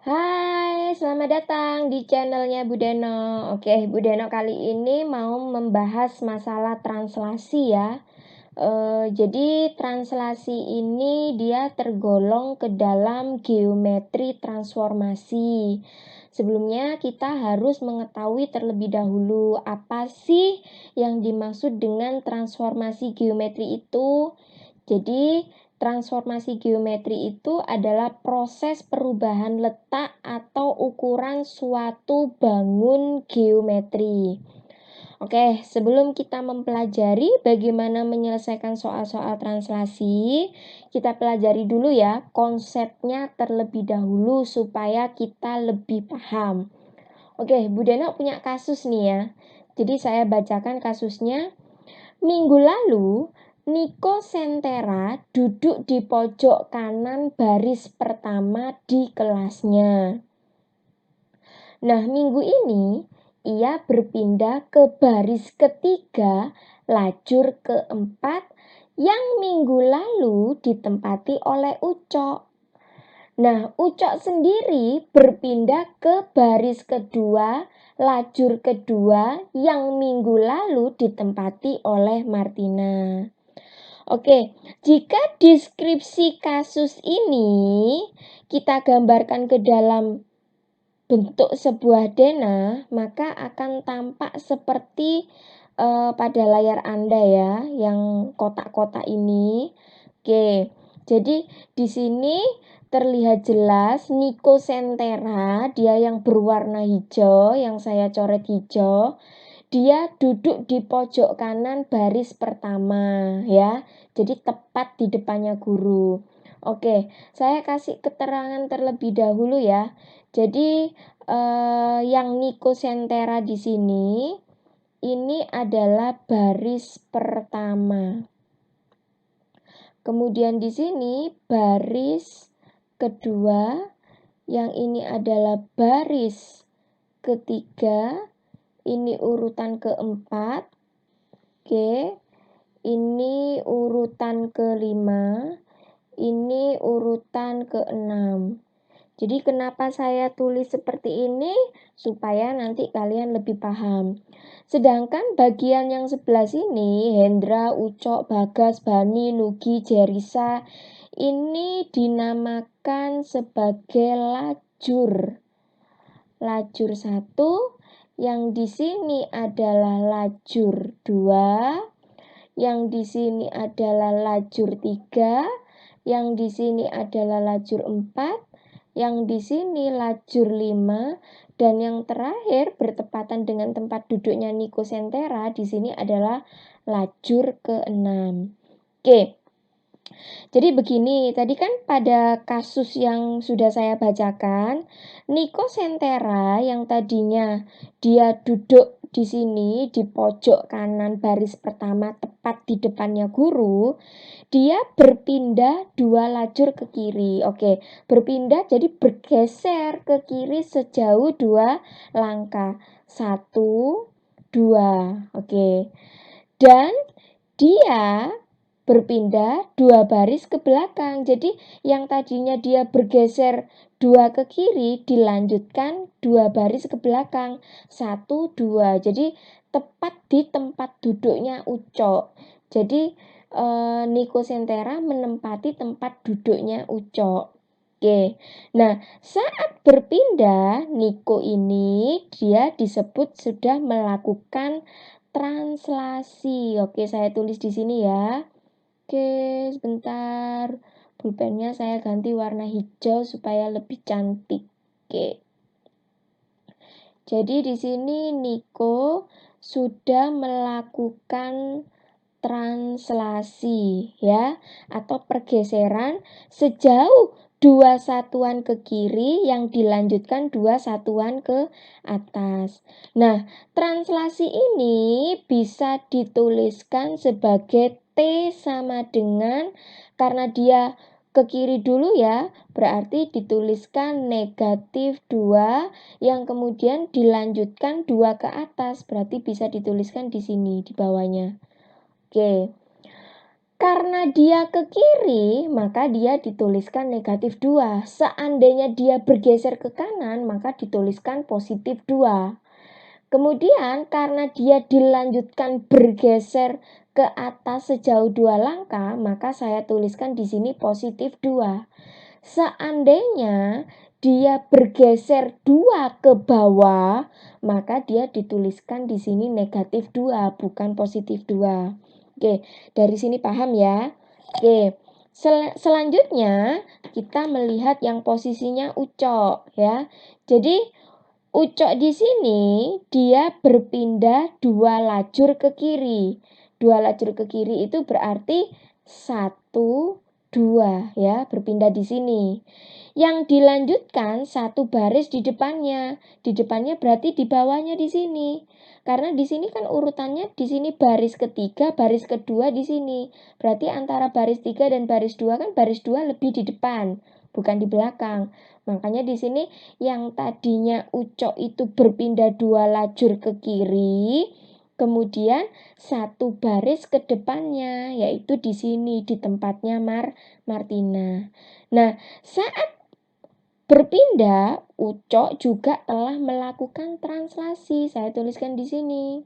Hai, selamat datang di channelnya Bu Deno. Oke, Bu Deno kali ini mau membahas masalah translasi ya. Jadi translasi ini dia tergolong ke dalam geometri transformasi. Sebelumnya kita harus mengetahui terlebih dahulu apa sih yang dimaksud dengan transformasi geometri itu. Jadi transformasi geometri itu adalah proses perubahan letak atau ukuran suatu bangun geometri. Oke, sebelum kita mempelajari bagaimana menyelesaikan soal-soal translasi, kita pelajari dulu ya konsepnya terlebih dahulu supaya kita lebih paham. Oke, Bu Deno punya kasus nih ya. Jadi saya bacakan kasusnya. Minggu lalu, Nico Sentera duduk di pojok kanan baris pertama di kelasnya. Nah, minggu ini ia berpindah ke baris ketiga, lajur keempat, yang minggu lalu ditempati oleh Ucok. Nah, Ucok sendiri berpindah ke baris kedua, lajur kedua, yang minggu lalu ditempati oleh Martina. Oke, jika deskripsi kasus ini kita gambarkan ke dalam bentuk sebuah denah, maka akan tampak seperti pada layar Anda ya, yang kotak-kotak ini. Oke, jadi di sini terlihat jelas Nico Sentera, dia yang berwarna hijau, yang saya coret hijau. Dia duduk di pojok kanan baris pertama ya. Jadi tepat di depannya guru. Oke, saya kasih keterangan terlebih dahulu ya. Jadi yang Nico Sentera di sini ini adalah baris pertama. Kemudian di sini baris kedua, yang ini adalah baris ketiga, ini urutan keempat. Oke, ini urutan kelima, ini urutan keenam. Jadi kenapa saya tulis seperti ini? Supaya nanti kalian lebih paham. Sedangkan bagian yang sebelah sini, Hendra, Ucok, Bagas, Bani, Nugi, Jerisa, ini dinamakan sebagai lajur. Lajur 1, yang di sini adalah lajur 2, yang di sini adalah lajur 3, yang di sini adalah lajur 4, yang di sini lajur 5, dan yang terakhir bertepatan dengan tempat duduknya Nico Sentera di sini adalah lajur ke-6. Oke. Jadi begini, tadi kan pada kasus yang sudah saya bacakan, Nico Sentera yang tadinya dia duduk di sini di pojok kanan baris pertama tepat di depannya guru, dia berpindah 2 lajur ke kiri. Oke, berpindah jadi bergeser ke kiri sejauh 2 langkah. 1, 2. Oke. Dan dia berpindah 2 baris ke belakang. Jadi yang tadinya dia bergeser 2 ke kiri dilanjutkan 2 baris ke belakang. 1, 2. Jadi tepat di tempat duduknya Ucok. Jadi Nico Sentera menempati tempat duduknya Ucok. Oke. Nah, saat berpindah Nico ini dia disebut sudah melakukan translasi. Oke, saya tulis di sini ya. Oke, sebentar. Pulpennya saya ganti warna hijau supaya lebih cantik. Oke. Jadi di sini Nico sudah melakukan translasi ya, atau pergeseran sejauh 2 satuan ke kiri yang dilanjutkan 2 satuan ke atas. Nah, translasi ini bisa dituliskan sebagai T sama dengan, karena dia ke kiri dulu ya, berarti dituliskan negatif 2 yang kemudian dilanjutkan 2 ke atas, berarti bisa dituliskan di sini di bawahnya. Oke. Karena dia ke kiri, maka dia dituliskan negatif 2. Seandainya dia bergeser ke kanan, maka dituliskan positif 2. Kemudian karena dia dilanjutkan bergeser ke atas sejauh 2 langkah, maka saya tuliskan di sini positif 2. Seandainya dia bergeser 2 ke bawah, maka dia dituliskan di sini negatif 2, bukan positif 2. Oke, dari sini paham ya? Oke, selanjutnya kita melihat yang posisinya ucok ya. Jadi ucok di sini dia berpindah 2 lajur ke kiri. 2 lajur ke kiri itu berarti 1, 2 ya, berpindah di sini. Yang dilanjutkan 1 baris di depannya. Di depannya berarti di bawahnya di sini. Karena di sini kan urutannya di sini baris ketiga, baris kedua di sini. Berarti antara baris 3 dan baris 2 kan baris 2 lebih di depan, bukan di belakang. Makanya di sini yang tadinya ucok itu berpindah 2 lajur ke kiri, kemudian 1 baris ke depannya, yaitu di sini di tempatnya Martina. Nah, saat berpindah, ucok juga telah melakukan translasi. Saya tuliskan di sini.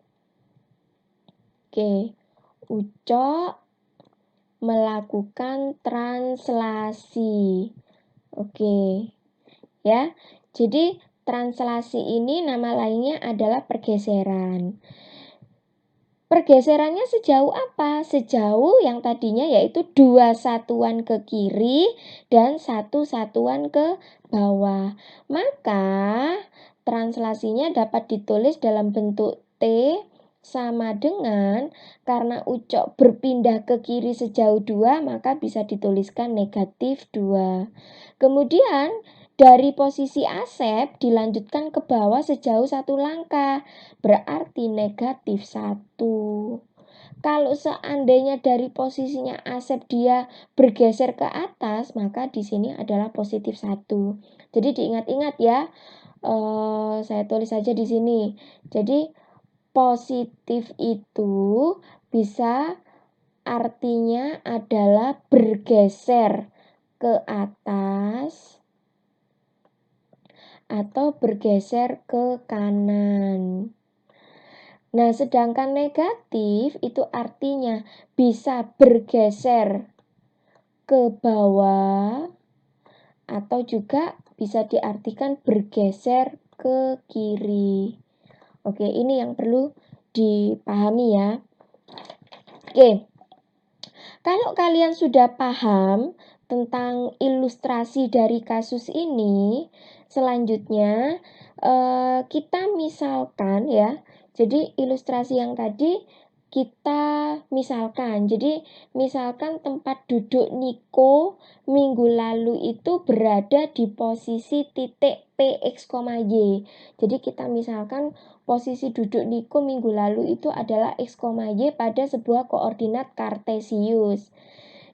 Oke, ucok melakukan translasi. Oke, ya. Jadi translasi ini nama lainnya adalah pergeseran. Pergeserannya sejauh apa? Sejauh yang tadinya yaitu 2 satuan ke kiri dan 1 satuan ke bawah. Maka translasinya dapat ditulis dalam bentuk T sama dengan karena ucok berpindah ke kiri sejauh 2 maka bisa dituliskan negatif 2. Kemudian dari posisi Asep dilanjutkan ke bawah sejauh 1 langkah, berarti negatif 1. Kalau seandainya dari posisinya Asep dia bergeser ke atas, maka di sini adalah positif 1. Jadi diingat-ingat ya, saya tulis saja di sini. Jadi positif itu bisa artinya adalah bergeser ke atas atau bergeser ke kanan. Nah, sedangkan negatif itu artinya bisa bergeser ke bawah atau juga bisa diartikan bergeser ke kiri. Oke, ini yang perlu dipahami ya. Oke, kalau kalian sudah paham tentang ilustrasi dari kasus ini, selanjutnya kita misalkan ya. Jadi ilustrasi yang tadi kita misalkan. Jadi misalkan tempat duduk Niko minggu lalu itu berada di posisi titik Px, Y. Jadi kita misalkan posisi duduk Niko minggu lalu itu adalah X, Y pada sebuah koordinat kartesius.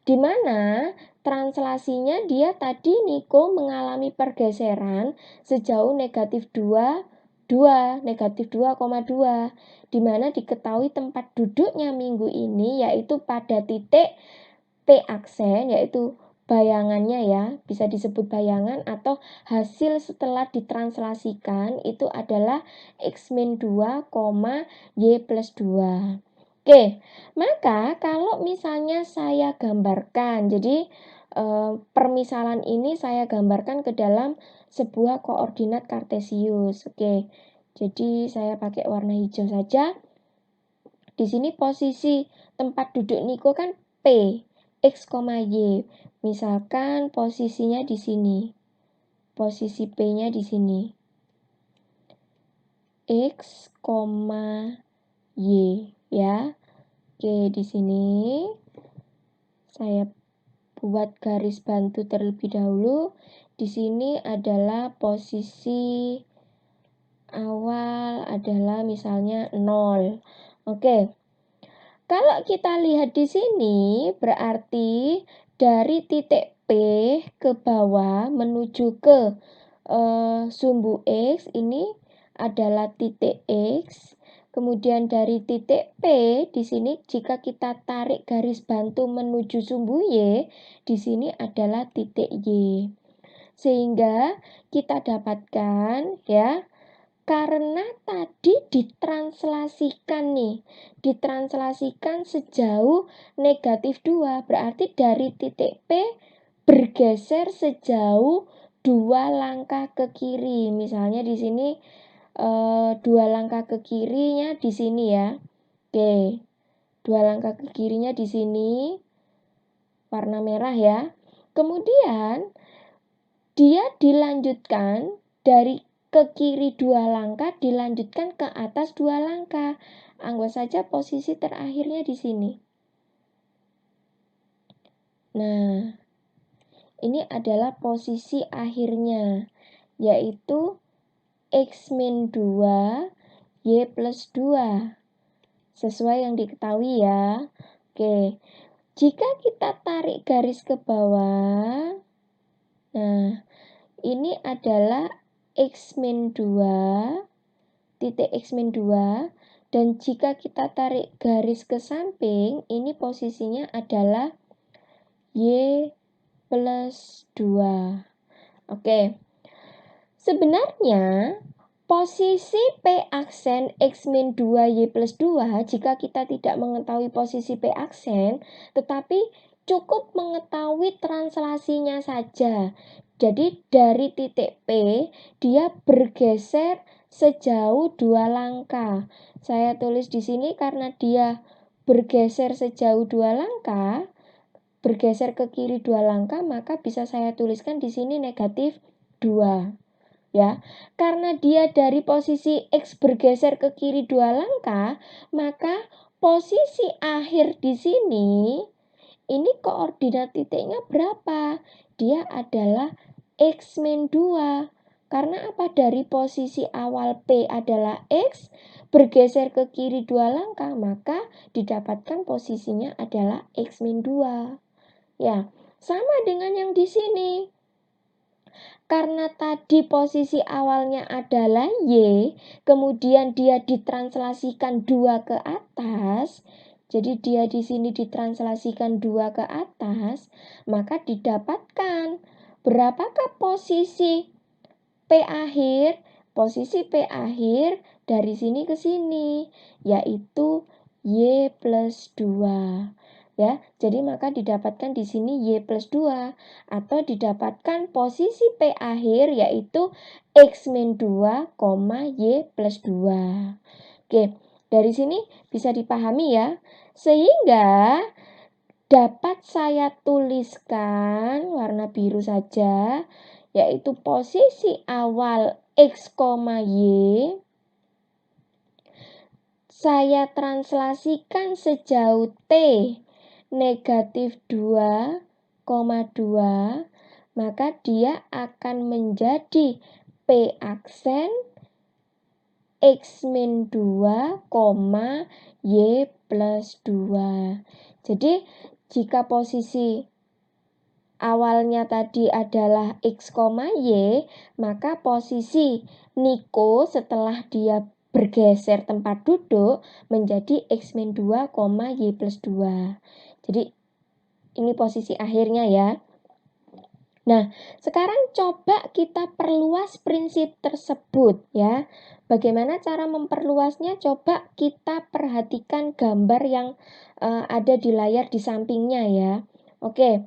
Di mana translasinya dia tadi Niko mengalami pergeseran sejauh negatif 2, negatif 2,2. Di mana diketahui tempat duduknya minggu ini yaitu pada titik P aksen, yaitu bayangannya ya, bisa disebut bayangan atau hasil setelah ditranslasikan itu adalah X-2, Y plus 2. Oke, maka kalau misalnya saya gambarkan, jadi permisalan ini saya gambarkan ke dalam sebuah koordinat kartesius. Oke, jadi saya pakai warna hijau saja. Di sini posisi tempat duduk Niko kan P, X, Y. Misalkan posisinya di sini. Posisi P-nya di sini. X, Y ya. Oke, di sini saya buat garis bantu terlebih dahulu. Di sini adalah posisi awal adalah misalnya 0. Oke. Kalau kita lihat di sini berarti dari titik P ke bawah menuju ke sumbu X ini adalah titik X. Kemudian dari titik P di sini jika kita tarik garis bantu menuju sumbu Y, di sini adalah titik Y. Sehingga kita dapatkan ya, karena tadi ditranslasikan nih, ditranslasikan sejauh negatif 2, berarti dari titik P bergeser sejauh 2 langkah ke kiri. Misalnya di sini 2 langkah ke kirinya di sini ya. Oke. 2 langkah ke kirinya di sini. Warna merah ya. Kemudian dia dilanjutkan dari ke kiri 2 langkah dilanjutkan ke atas 2 langkah. Anggap saja posisi terakhirnya di sini. Nah, ini adalah posisi akhirnya, yaitu X-2 Y plus 2. Sesuai yang diketahui ya. Oke, jika kita tarik garis ke bawah, nah ini adalah X-2, titik X-2. Dan jika kita tarik garis ke samping, ini posisinya adalah Y plus 2. Oke, sebenarnya posisi P aksen X-2 Y plus 2, jika kita tidak mengetahui posisi P aksen, tetapi cukup mengetahui translasinya saja. Jadi dari titik P, dia bergeser sejauh 2 langkah. Saya tulis di sini karena dia bergeser sejauh 2 langkah, bergeser ke kiri 2 langkah, maka bisa saya tuliskan di sini negatif 2. Ya, karena dia dari posisi X bergeser ke kiri 2 langkah, maka posisi akhir di sini, ini koordinat titiknya berapa? Dia adalah X-2. Karena apa? Dari posisi awal P adalah X, bergeser ke kiri 2 langkah, maka didapatkan posisinya adalah X-2. Ya, sama dengan yang di sini. Karena tadi posisi awalnya adalah Y, kemudian dia ditranslasikan 2 ke atas, jadi dia di sini ditranslasikan 2 ke atas, maka didapatkan berapakah posisi P akhir? Posisi P akhir dari sini ke sini, yaitu Y plus 2. Ya, jadi maka didapatkan di sini Y plus 2 atau didapatkan posisi P akhir yaitu X-2, Y plus 2. Oke, dari sini bisa dipahami ya. Sehingga dapat saya tuliskan warna biru saja, yaitu posisi awal X, Y saya translasikan sejauh T negatif 2,2, maka dia akan menjadi P aksen X-2, Y plus 2. Jadi jika posisi awalnya tadi adalah X, Y, maka posisi Niko setelah dia bergeser tempat duduk menjadi X-2, Y plus 2. Jadi ini posisi akhirnya ya. Nah, sekarang coba kita perluas prinsip tersebut ya. Bagaimana cara memperluasnya? Coba kita perhatikan gambar yang ada di layar di sampingnya ya. Oke.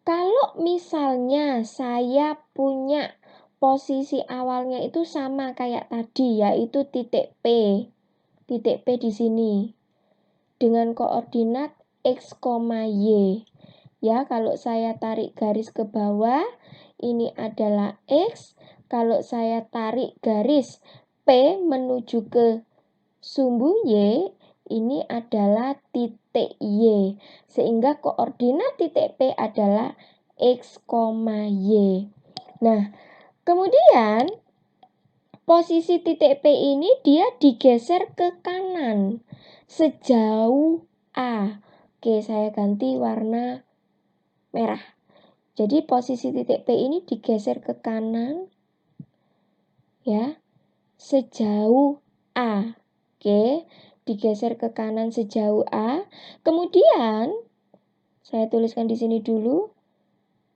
Kalau misalnya saya punya posisi awalnya itu sama kayak tadi, yaitu titik P. Titik P di sini. Dengan koordinat X, Y. Ya, kalau saya tarik garis ke bawah, ini adalah X. Kalau saya tarik garis P menuju ke sumbu Y, ini adalah titik Y. Sehingga koordinat titik P adalah X, Y. Nah, kemudian posisi titik P ini dia digeser ke kanan sejauh A. Oke, saya ganti warna merah. Jadi posisi titik P ini digeser ke kanan ya, sejauh A. Oke, digeser ke kanan sejauh A. Kemudian saya tuliskan di sini dulu,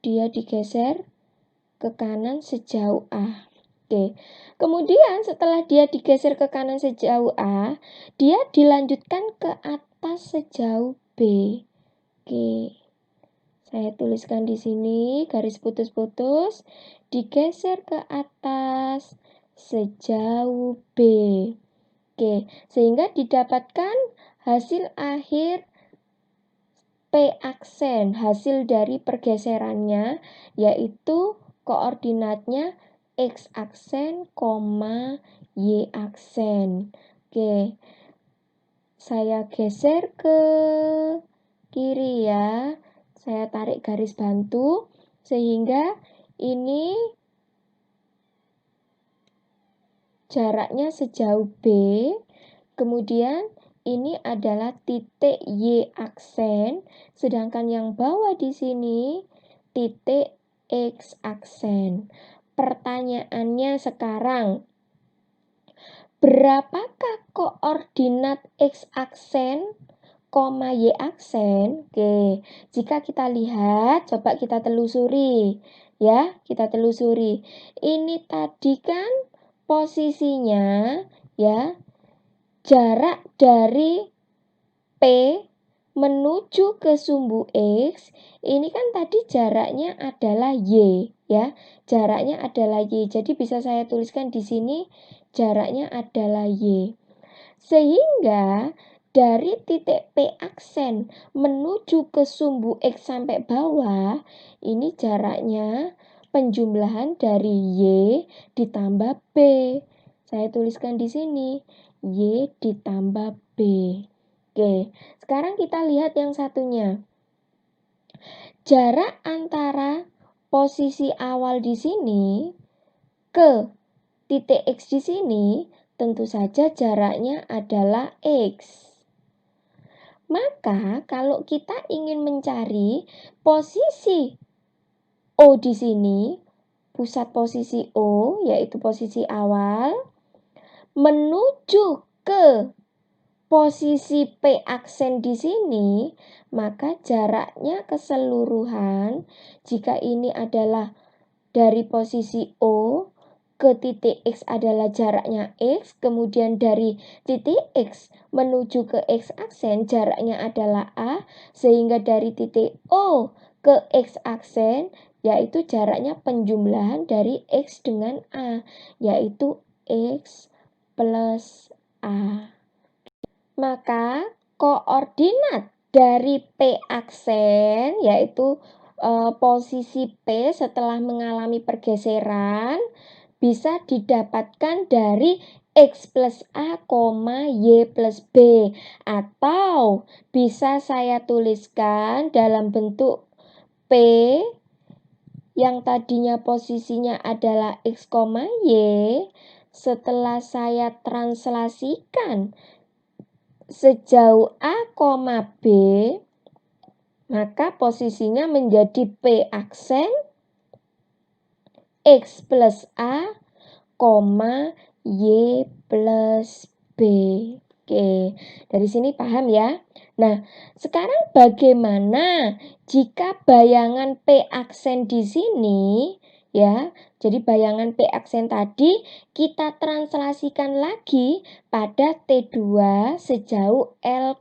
dia digeser ke kanan sejauh A. Oke, kemudian setelah dia digeser ke kanan sejauh A, dia dilanjutkan ke atas sejauh B. Oke, saya tuliskan di sini garis putus-putus, digeser ke atas sejauh B. Oke, sehingga didapatkan hasil akhir P aksen, hasil dari pergeserannya, yaitu koordinatnya X aksen, Y aksen. Oke, saya geser ke kiri ya. Saya tarik garis bantu, sehingga ini jaraknya sejauh B. Kemudian ini adalah titik Y aksen, sedangkan yang bawah di sini titik X aksen. Pertanyaannya sekarang, berapakah koordinat X aksen, Y aksen? Oke, jika kita lihat, coba kita telusuri. Ya, kita telusuri. Ini tadi kan posisinya, ya, jarak dari P menuju ke sumbu X, ini kan tadi jaraknya adalah Y, ya. Jaraknya adalah Y. Jadi bisa saya tuliskan di sini jaraknya adalah Y. Sehingga dari titik P aksen menuju ke sumbu X sampai bawah, ini jaraknya penjumlahan dari Y ditambah B. Saya tuliskan di sini, Y ditambah B. Oke, sekarang kita lihat yang satunya. Jarak antara posisi awal di sini ke titik X di sini, tentu saja jaraknya adalah X. Maka kalau kita ingin mencari posisi O di sini, pusat posisi O, yaitu posisi awal, menuju ke posisi P aksen di sini, maka jaraknya keseluruhan, jika ini adalah dari posisi O ke titik X adalah jaraknya X, kemudian dari titik X menuju ke X aksen jaraknya adalah A, sehingga dari titik O ke X aksen yaitu jaraknya penjumlahan dari X dengan A, yaitu X plus A. Maka koordinat dari P aksen yaitu posisi P setelah mengalami pergeseran bisa didapatkan dari X plus A, Y plus B. Atau bisa saya tuliskan dalam bentuk P yang tadinya posisinya adalah X, Y. Setelah saya translasikan sejauh A, B, maka posisinya menjadi P aksen X plus A, Y plus B. Oke, dari sini paham ya? Nah, sekarang bagaimana jika bayangan P aksen di sini, ya, jadi bayangan P aksen tadi kita translasikan lagi pada T2 sejauh L,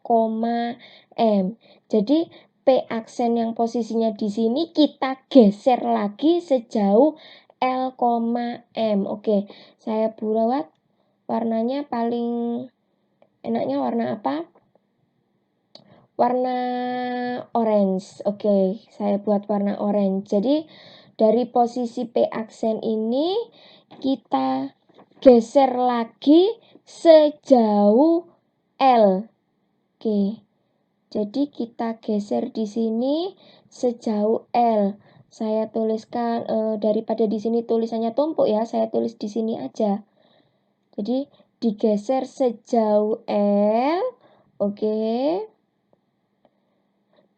M. Jadi P aksen yang posisinya di sini kita geser lagi sejauh L, M. Oke, saya buat warnanya paling enaknya warna apa? Warna orange. Oke, saya buat warna orange. Jadi dari posisi P aksen ini kita geser lagi sejauh L. Oke. Jadi kita geser di sini sejauh L. Saya tuliskan daripada di sini tulisannya tumpuk ya, saya tulis di sini aja. Jadi digeser sejauh L. Oke.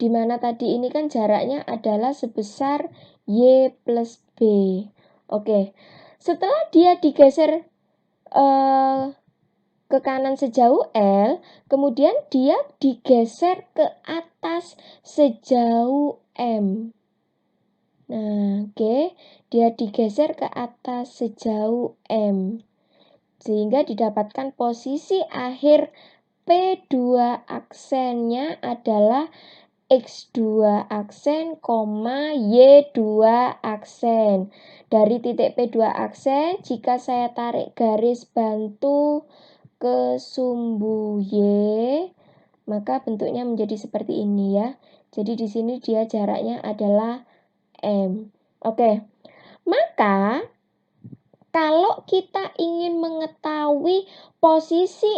Dimana tadi ini kan jaraknya adalah sebesar Y plus B. Oke. Setelah dia digeser ke kanan sejauh L, kemudian dia digeser ke atas sejauh M. Nah, oke, dia digeser ke atas sejauh M. Sehingga didapatkan posisi akhir P2 aksennya adalah X2 aksen, Y2 aksen. Dari titik P2 aksen, jika saya tarik garis bantu ke sumbu Y, maka bentuknya menjadi seperti ini ya. Jadi di sini dia jaraknya adalah M. Oke. Maka kalau kita ingin mengetahui posisi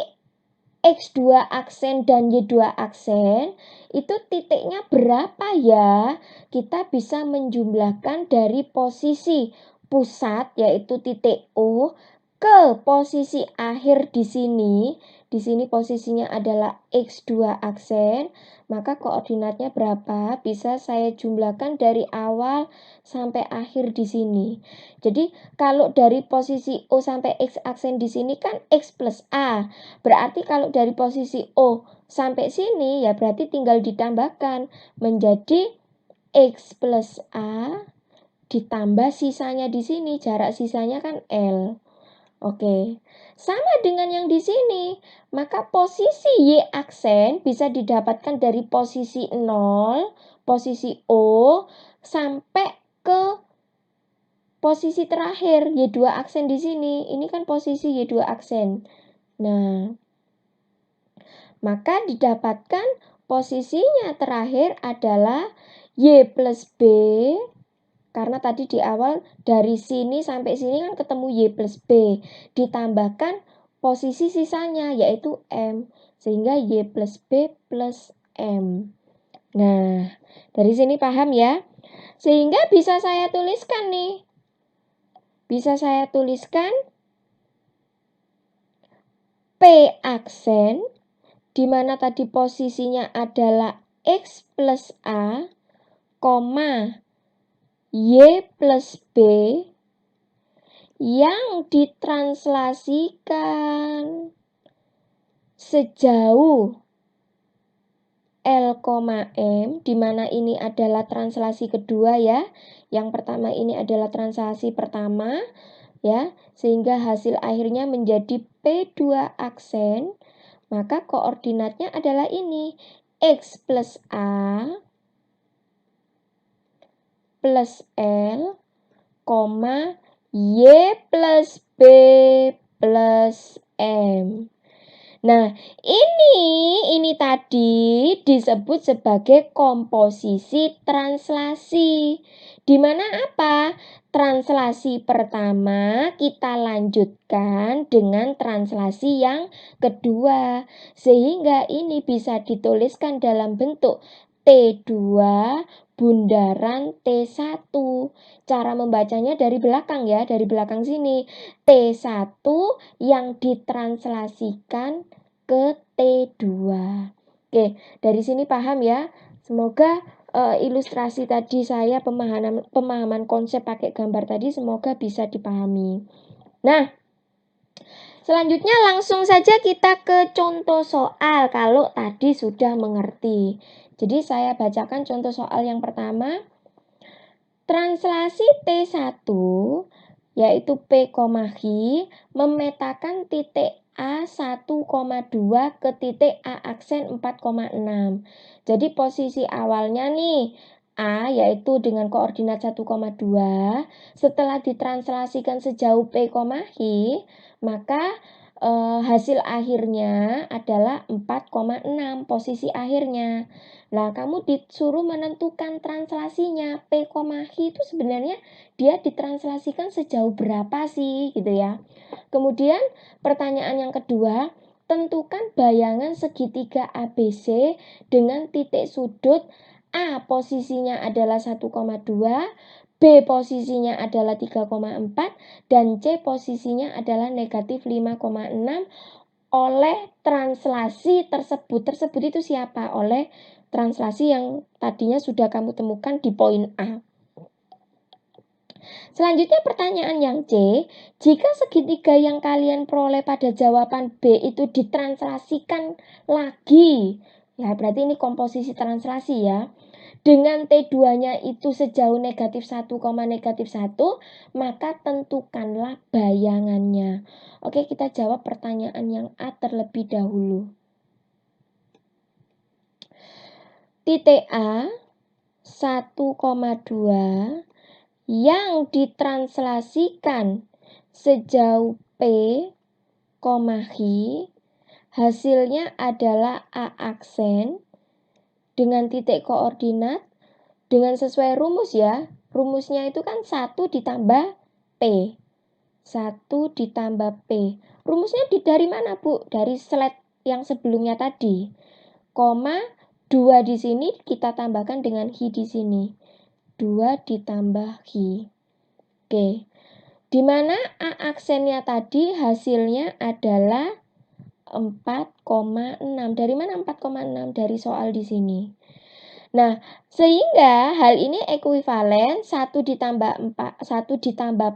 X2 aksen dan Y2 aksen, itu titiknya berapa ya? Kita bisa menjumlahkan dari posisi pusat, yaitu titik O, ke posisi akhir di sini. Di sini posisinya adalah X2 aksen, maka koordinatnya berapa? Bisa saya jumlahkan dari awal sampai akhir di sini. Jadi kalau dari posisi O sampai X aksen di sini kan X plus A. Berarti kalau dari posisi O sampai sini ya berarti tinggal ditambahkan menjadi X plus A ditambah sisanya di sini. Jarak sisanya kan L. Oke. Sama dengan yang di sini. Maka posisi Y aksen bisa didapatkan dari posisi 0, posisi O sampai ke posisi terakhir Y2 aksen di sini. Ini kan posisi Y2 aksen. Nah, maka didapatkan posisinya terakhir adalah Y plus B. Karena tadi di awal dari sini sampai sini kan ketemu Y plus B. Ditambahkan posisi sisanya yaitu M. Sehingga Y plus B plus M. Nah, dari sini paham ya? Sehingga bisa saya tuliskan nih. Bisa saya tuliskan P aksen, di mana tadi posisinya adalah X plus A, Y plus B, yang ditranslasikan sejauh L, M, di mana ini adalah translasi kedua ya. Yang pertama ini adalah translasi pertama ya, sehingga hasil akhirnya menjadi P2 aksen. Maka koordinatnya adalah ini, X plus A plus L, Y plus B plus M. Nah, ini tadi disebut sebagai komposisi translasi. Di mana apa? Translasi pertama kita lanjutkan dengan translasi yang kedua. Sehingga ini bisa dituliskan dalam bentuk T2 bundaran T1. Cara membacanya dari belakang ya, dari belakang sini. T1 yang ditranslasikan ke T2. Oke, dari sini paham ya. Semoga ilustrasi tadi saya pemahaman konsep pakai gambar tadi semoga bisa dipahami. Nah, selanjutnya langsung saja kita ke contoh soal kalau tadi sudah mengerti. Jadi saya bacakan contoh soal yang pertama. Translasi T1 yaitu P, H memetakan titik A 1,2 ke titik A aksen 4,6. Jadi posisi awalnya nih A yaitu dengan koordinat 1,2. Setelah ditranslasikan sejauh P, H, maka hasil akhirnya adalah 4,6 posisi akhirnya. Nah, kamu disuruh menentukan translasinya. P, H itu sebenarnya dia ditranslasikan sejauh berapa sih gitu ya. Kemudian pertanyaan yang kedua, tentukan bayangan segitiga ABC dengan titik sudut A posisinya adalah 1,2, B posisinya adalah 3,4, dan C posisinya adalah negatif 5,6 oleh translasi tersebut. Tersebut itu siapa? Oleh translasi yang tadinya sudah kamu temukan di poin A. Selanjutnya pertanyaan yang C, jika segitiga yang kalian peroleh pada jawaban B itu ditranslasikan lagi, ya berarti ini komposisi translasi ya, dengan T2-nya itu sejauh negatif 1, negatif 1, maka tentukanlah bayangannya. Oke, kita jawab pertanyaan yang A terlebih dahulu. Titik A 1,2 yang ditranslasikan sejauh P, H, hasilnya adalah A aksen dengan titik koordinat dengan sesuai rumus ya. Rumusnya itu kan 1 ditambah P. 1 ditambah P. Rumusnya dari mana, Bu? Dari slide yang sebelumnya tadi. Koma 2 di sini kita tambahkan dengan H di sini. 2 ditambah H. Oke. Di mana A aksennya tadi hasilnya adalah 4,6. Dari mana 4,6? Dari soal di sini. Nah, sehingga hal ini ekuivalen 1 ditambah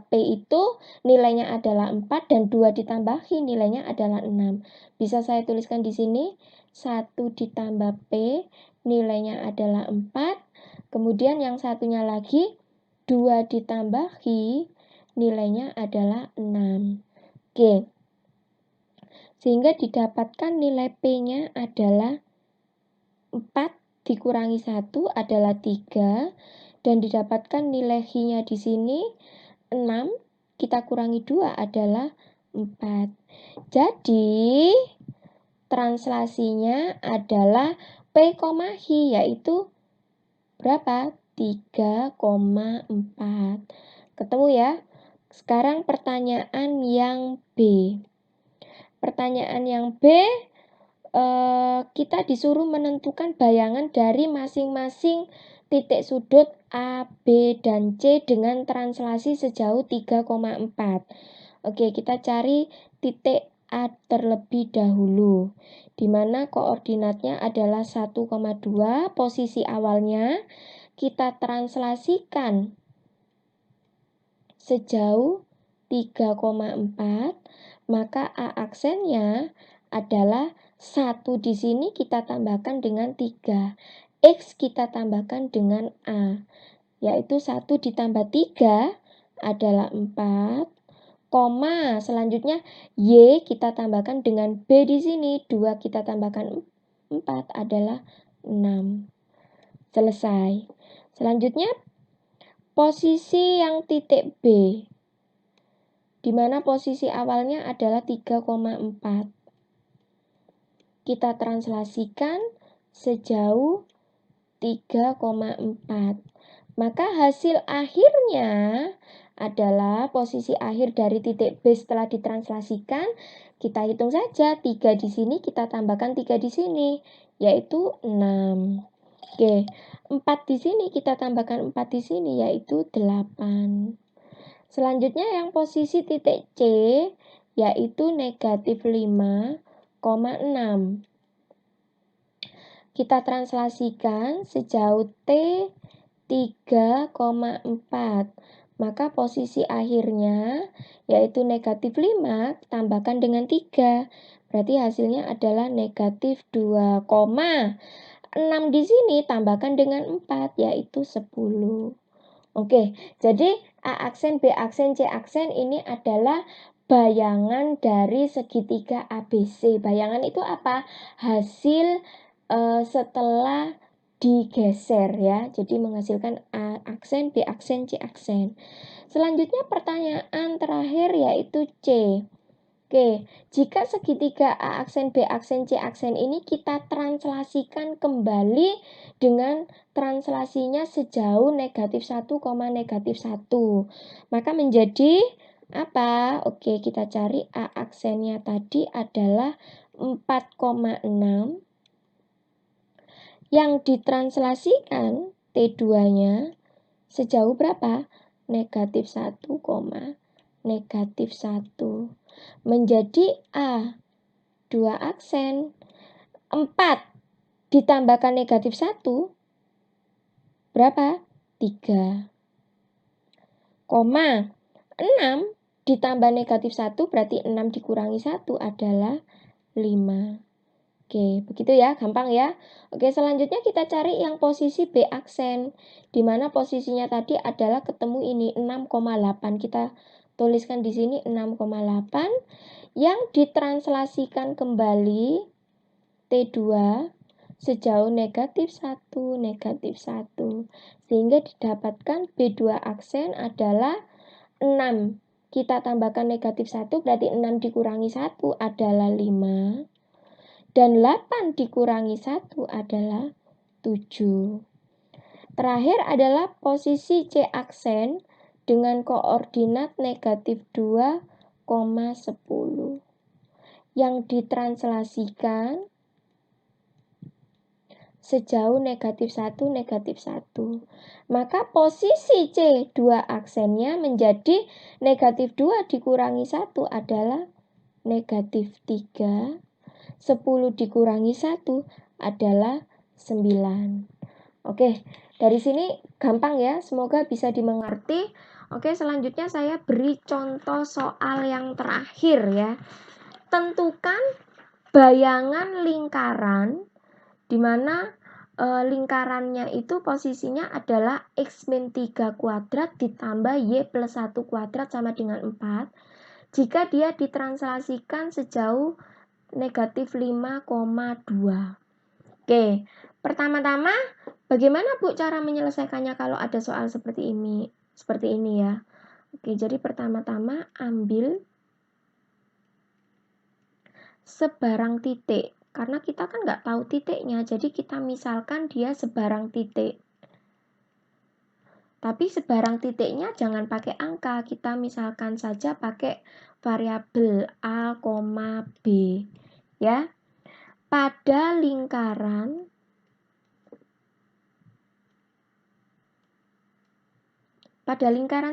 P itu nilainya adalah 4 dan 2 ditambah H nilainya adalah 6. Bisa saya tuliskan di sini 1 ditambah P nilainya adalah 4. Kemudian yang satunya lagi 2 ditambah H nilainya adalah 6. Oke. Sehingga didapatkan nilai P-nya adalah 4 dikurangi 1 adalah 3 dan didapatkan nilai H-nya di sini 6, kita kurangi 2 adalah 4. Jadi translasinya adalah P, H yaitu berapa? 3,4. Ketemu ya? Sekarang pertanyaan yang B. Pertanyaan yang B, kita disuruh menentukan bayangan dari masing-masing titik sudut A, B, dan C dengan translasi sejauh 3,4. Oke, kita cari titik A terlebih dahulu, di mana koordinatnya adalah 1,2, posisi awalnya kita translasikan sejauh 3,4, maka A aksennya adalah 1 di sini kita tambahkan dengan 3. X kita tambahkan dengan A, yaitu 1 ditambah 3 adalah 4, koma selanjutnya Y kita tambahkan dengan B di sini, 2 kita tambahkan 4 adalah 6. Selesai. Selanjutnya posisi yang titik B, di mana posisi awalnya adalah 3,4. Kita translasikan sejauh 3,4. Maka hasil akhirnya adalah posisi akhir dari titik B setelah ditranslasikan. Kita hitung saja, 3 di sini kita tambahkan 3 di sini, yaitu 6. Oke, 4 di sini kita tambahkan 4 di sini, yaitu 8. Selanjutnya yang posisi titik C, yaitu negatif 5,6. Kita translasikan sejauh T 3,4. Maka posisi akhirnya yaitu negatif 5 tambahkan dengan 3. Berarti hasilnya adalah negatif 2,6 di sini tambahkan dengan 4 yaitu 10. Oke, jadi A aksen, B aksen, C aksen ini adalah bayangan dari segitiga ABC. Bayangan itu apa? Hasil setelah digeser ya. Jadi menghasilkan A aksen, B aksen, C aksen. Selanjutnya pertanyaan terakhir yaitu C. Oke, jika segitiga A aksen, B aksen, C aksen ini kita translasikan kembali dengan translasinya sejauh negatif 1, negatif 1. Maka menjadi apa? Oke, kita cari A aksennya tadi adalah 4,6. Yang ditranslasikan T2-nya sejauh berapa? Negatif 1, negatif 1. Menjadi A 2 aksen 4 ditambahkan negatif 1 berapa? 3. koma 6 ditambah negatif 1 berarti 6 dikurangi 1 adalah 5. Oke, begitu ya, gampang ya. Oke, selanjutnya kita cari yang posisi B aksen. Di mana posisinya tadi adalah ketemu ini 6,8. Kita tuliskan di sini 6,8 yang ditranslasikan kembali T2 sejauh negatif 1, negatif 1. Sehingga didapatkan B2 aksen adalah 6. Kita tambahkan negatif 1 berarti 6 dikurangi 1 adalah 5. Dan 8 dikurangi 1 adalah 7. Terakhir adalah posisi C aksen dengan koordinat negatif 2, 10. Yang ditranslasikan sejauh negatif 1, negatif 1. Maka posisi C 2 aksennya menjadi negatif 2 dikurangi 1 adalah negatif 3. 10 dikurangi 1 adalah 9. Oke, dari sini gampang ya, semoga bisa dimengerti. Oke, selanjutnya saya beri contoh soal yang terakhir ya. Tentukan bayangan lingkaran di mana lingkarannya itu posisinya adalah X-3 kuadrat ditambah Y plus 1 kuadrat sama dengan 4. Jika dia ditranslasikan sejauh negatif 5,2. Oke, pertama-tama bagaimana Bu cara menyelesaikannya kalau ada soal seperti ini? Seperti ini ya. Oke, jadi pertama-tama ambil sebarang titik. Karena kita kan nggak tahu titiknya, jadi kita misalkan dia sebarang titik. Tapi sebarang titiknya jangan pakai angka, kita misalkan saja pakai variabel A, B. Ya, pada lingkaran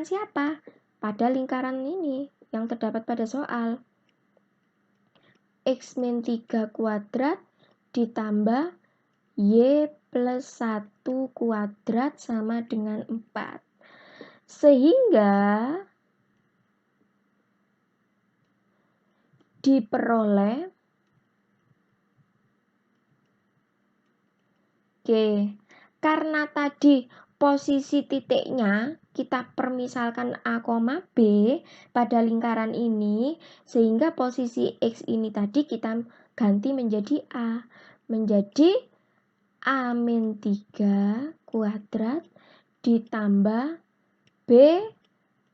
siapa? Pada lingkaran ini yang terdapat pada soal. X-3 kuadrat ditambah Y plus 1 kuadrat sama dengan 4. Sehingga diperoleh karena tadi posisi titiknya kita permisalkan A, B pada lingkaran ini, sehingga posisi X ini tadi kita ganti menjadi A. Menjadi A-3 kuadrat ditambah B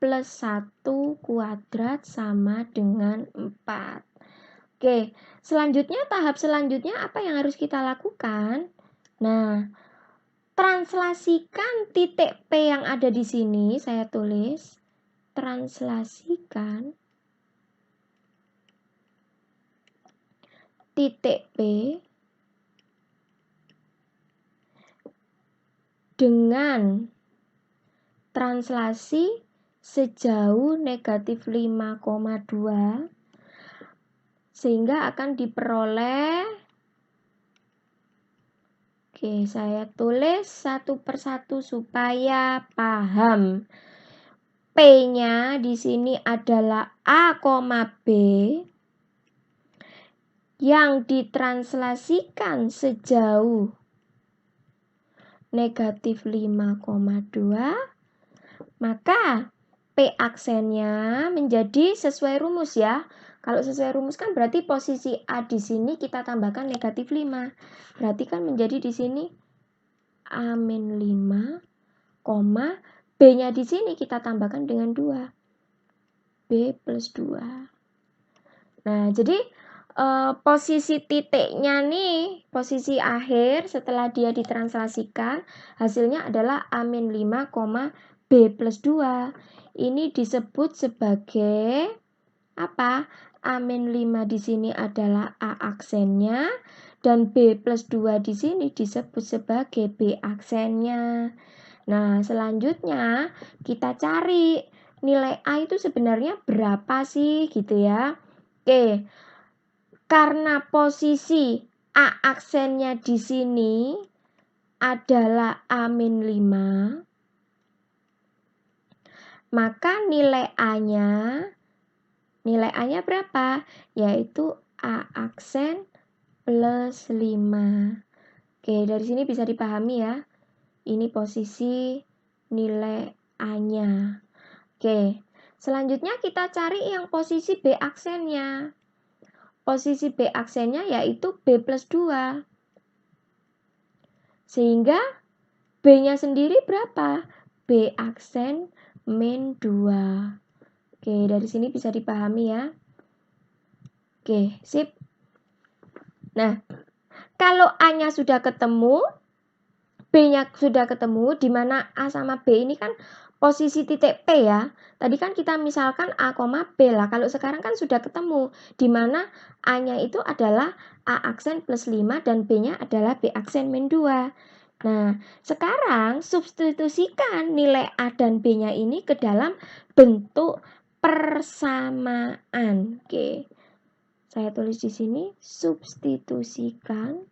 plus 1 kuadrat sama dengan 4. Oke, selanjutnya tahap selanjutnya apa yang harus kita lakukan? Nah, translasikan titik P yang ada di sini, saya tulis. Translasikan titik P dengan translasi sejauh negatif 5,2 sehingga akan diperoleh, oke, saya tulis satu persatu supaya paham. P-nya di sini adalah A, B yang ditranslasikan sejauh negatif 5,2, maka P aksennya menjadi sesuai rumus ya. Kalau sesuai rumus kan berarti posisi A di sini kita tambahkan negatif 5. Berarti kan menjadi di sini A-5, B-nya di sini kita tambahkan dengan 2. B plus 2. Nah, jadi posisi titiknya nih, posisi akhir setelah dia ditranslasikan, hasilnya adalah A-5, B plus 2. Ini disebut sebagai apa? A-5 di sini adalah A aksennya, dan B plus 2 di sini disebut sebagai B aksennya. Nah, selanjutnya kita cari nilai A itu sebenarnya berapa sih gitu ya. Oke, karena posisi A aksennya di sini adalah A-5, maka nilai A-nya berapa? Yaitu A aksen plus 5. Oke, dari sini bisa dipahami ya. Ini posisi nilai A-nya. Oke, selanjutnya kita cari yang posisi B aksennya. Posisi B aksennya yaitu B plus 2. Sehingga B-nya sendiri berapa? B aksen min 2. Oke, dari sini bisa dipahami ya. Oke, sip. Nah, kalau A-nya sudah ketemu, B-nya sudah ketemu, di mana A sama B ini kan posisi titik P ya. Tadi kan kita misalkan A, B lah. Kalau sekarang kan sudah ketemu, di mana A-nya itu adalah A aksen plus 5 dan B-nya adalah B aksen min 2. Nah, sekarang substitusikan nilai A dan B-nya ini ke dalam bentuk persamaan. Oke. Saya tulis di sini, substitusikan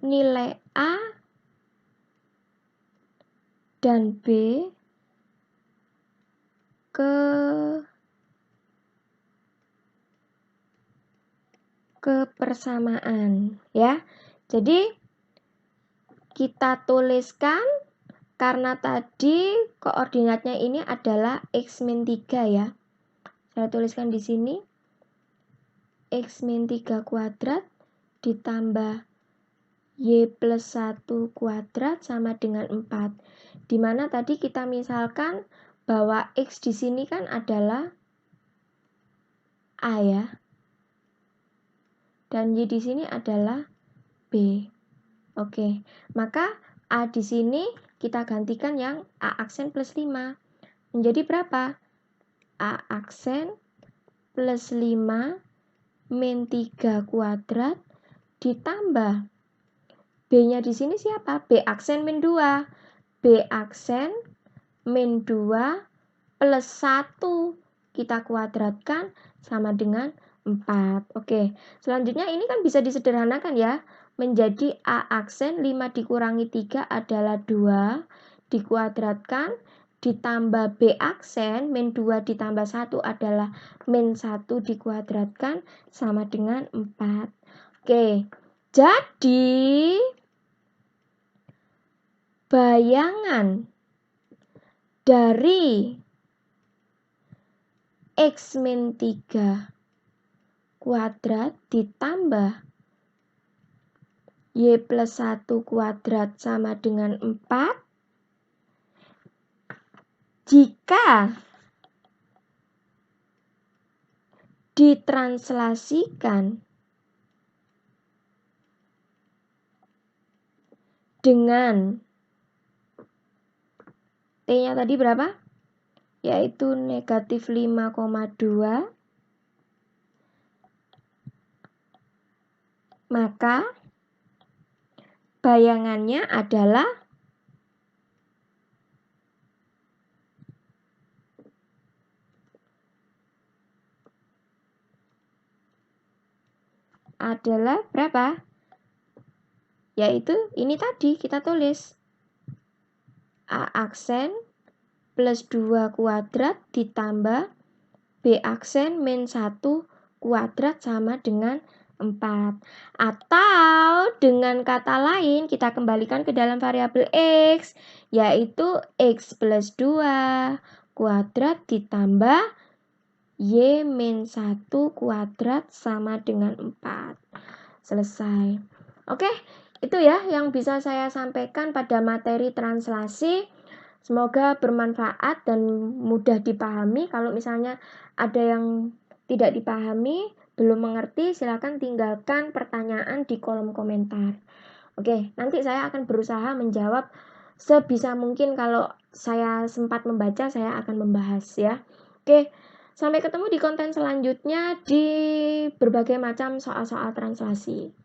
nilai A dan B ke persamaan ya. Jadi kita tuliskan karena tadi koordinatnya ini adalah X min 3 ya. Saya tuliskan di sini X min 3 kuadrat ditambah Y plus 1 kuadrat sama dengan 4. Dimana tadi kita misalkan bahwa X di sini kan adalah A ya. Dan Y di sini adalah B. Oke, maka A di sini kita gantikan yang A aksen plus 5. Menjadi berapa? A aksen plus 5 min 3 kuadrat ditambah B-nya di sini siapa? B aksen min 2. B aksen min 2 plus 1 kita kuadratkan sama dengan 4. Oke, selanjutnya ini kan bisa disederhanakan ya. Menjadi A aksen 5 dikurangi 3 adalah 2 dikuadratkan ditambah B aksen min 2 ditambah 1 adalah min 1 dikuadratkan sama dengan 4. Oke, jadi bayangan dari X min 3 kuadrat ditambah Y plus 1 kuadrat sama dengan 4. Jika ditranslasikan dengan T-nya tadi berapa? Yaitu negatif 5,2. Maka bayangannya adalah berapa? Yaitu ini tadi kita tulis A aksen plus 2 kuadrat ditambah B aksen min 1 kuadrat sama dengan 4. Atau dengan kata lain kita kembalikan ke dalam variabel X, yaitu X plus 2 kuadrat ditambah Y min 1 kuadrat sama dengan 4. Selesai. Oke, itu ya yang bisa saya sampaikan pada materi translasi. Semoga bermanfaat dan mudah dipahami. Kalau misalnya ada yang tidak dipahami, belum mengerti, silakan tinggalkan pertanyaan di kolom komentar. Oke, nanti saya akan berusaha menjawab sebisa mungkin. Kalau saya sempat membaca, saya akan membahas ya. Oke, sampai ketemu di konten selanjutnya di berbagai macam soal-soal translasi.